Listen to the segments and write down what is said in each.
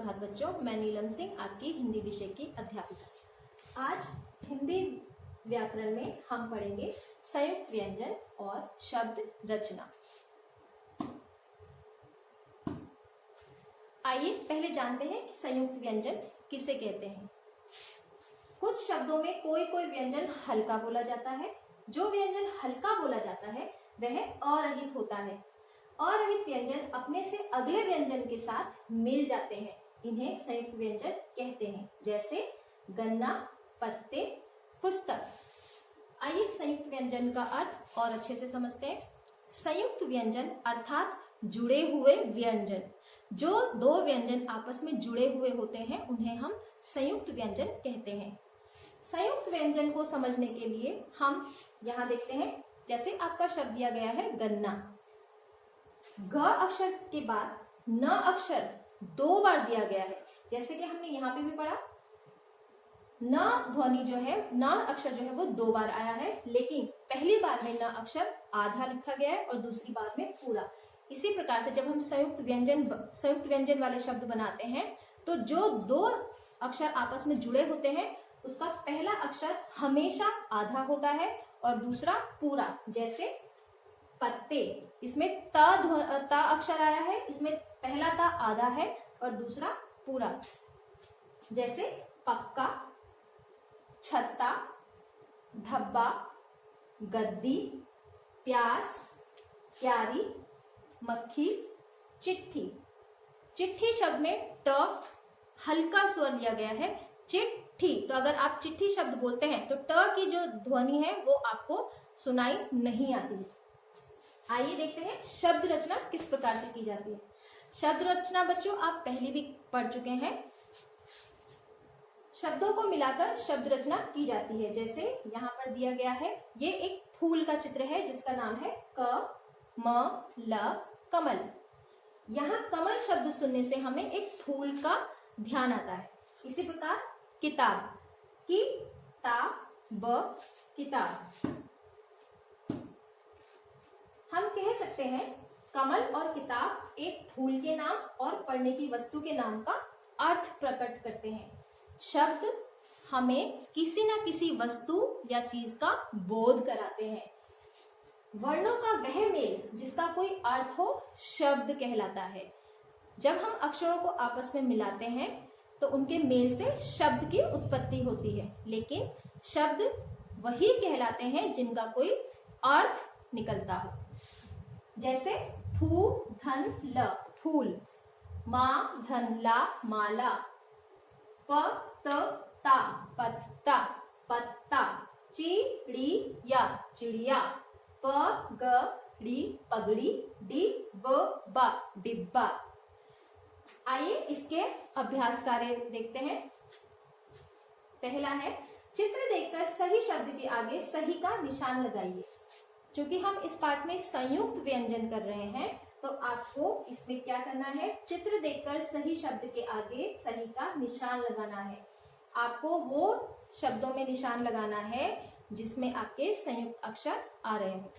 सुप्रभात बच्चों, मैं नीलम सिंह आपकी हिंदी विषय की अध्यापिका। आज हिंदी व्याकरण में हम पढ़ेंगे संयुक्त व्यंजन और शब्द रचना। आइए पहले जानते हैं कि संयुक्त व्यंजन किसे कहते हैं। कुछ शब्दों में कोई कोई व्यंजन हल्का बोला जाता है। जो व्यंजन हल्का बोला जाता है वह अरहित होता है। अरहित व्यंजन अपने से अगले व्यंजन के साथ मिल जाते हैं, इन्हें संयुक्त व्यंजन कहते हैं, जैसे गन्ना, पत्ते, पुस्तक। आइए संयुक्त व्यंजन का अर्थ और अच्छे से समझते हैं। संयुक्त व्यंजन अर्थात जुड़े हुए व्यंजन। जो दो व्यंजन आपस में जुड़े हुए होते हैं उन्हें हम संयुक्त व्यंजन कहते हैं। संयुक्त व्यंजन को समझने के लिए हम यहाँ देखते हैं, जैसे आपका शब्द दिया गया है गन्ना। ग अक्षर के बाद न अक्षर दो बार दिया गया है, जैसे कि हमने यहाँ पे भी पढ़ा। न ध्वनि जो है, न अक्षर जो है वो दो बार आया है, लेकिन पहली बार में न अक्षर आधा लिखा गया है और दूसरी बार में पूरा। इसी प्रकार से जब हम संयुक्त व्यंजन वाले शब्द बनाते हैं तो जो दो अक्षर आपस में जुड़े होते हैं उसका पहला अक्षर हमेशा आधा होता है और दूसरा पूरा। जैसे पत्ते, इसमें त अक्षर आया है, इसमें पहला ता आधा है और दूसरा पूरा। जैसे पक्का, छत्ता, धब्बा, गद्दी, प्यास, क्यारी, मक्खी, चिट्ठी। चिट्ठी शब्द में ट हल्का स्वर लिया गया है, चिट्ठी। तो अगर आप चिट्ठी शब्द बोलते हैं तो ट की जो ध्वनि है वो आपको सुनाई नहीं आती है। आइए देखते हैं शब्द रचना किस प्रकार से की जाती है। शब्द रचना बच्चों आप पहले भी पढ़ चुके हैं। शब्दों को मिलाकर शब्द रचना की जाती है। जैसे यहाँ पर दिया गया है, ये एक फूल का चित्र है जिसका नाम है क म ल कमल। यहाँ कमल शब्द सुनने से हमें एक फूल का ध्यान आता है। इसी प्रकार किताब, की ता ब किताब। हम कह सकते हैं कमल और किताब एक फूल के नाम और पढ़ने की वस्तु के नाम का अर्थ प्रकट करते हैं। शब्द हमें किसी न किसी वस्तु या चीज का बोध कराते हैं। वर्णों का वह मेल जिसका कोई अर्थ हो शब्द कहलाता है। जब हम अक्षरों को आपस में मिलाते हैं तो उनके मेल से शब्द की उत्पत्ति होती है, लेकिन शब्द वही कहलाते हैं जिनका कोई अर्थ निकलता हो। जैसे फू धन ल फूल, मा धन ला माला, प त ता पत्ता पत्ता, चिड़िया चिड़िया, प ग ड़ी पगड़ी, डी ब बा डिब्बा। आइए इसके अभ्यास कार्य देखते हैं। पहला है, चित्र देखकर सही शब्द के आगे सही का निशान लगाइए। क्योंकि हम इस पाठ में संयुक्त व्यंजन कर रहे हैं तो आपको इसमें क्या करना है, चित्र देखकर सही शब्द के आगे सही का निशान लगाना है। आपको वो शब्दों में निशान लगाना है जिसमें आपके संयुक्त अक्षर आ रहे हो।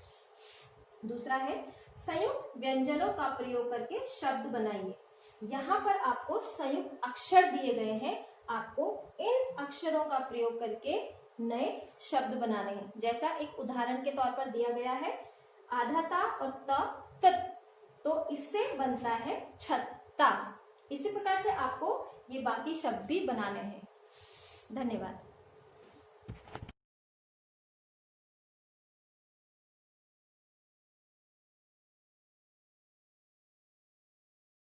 दूसरा है, संयुक्त व्यंजनों का प्रयोग करके शब्द बनाइए। यहाँ पर आपको संयुक्त अक्षर दिए गए हैं, आपको इन अक्षरों का प्रयोग करके नए शब्द बनाने हैं। जैसा एक उदाहरण के तौर पर दिया गया है, आधा ता और त, तो इससे बनता है छत्ता। इसी प्रकार से आपको ये बाकी शब्द भी बनाने हैं। धन्यवाद।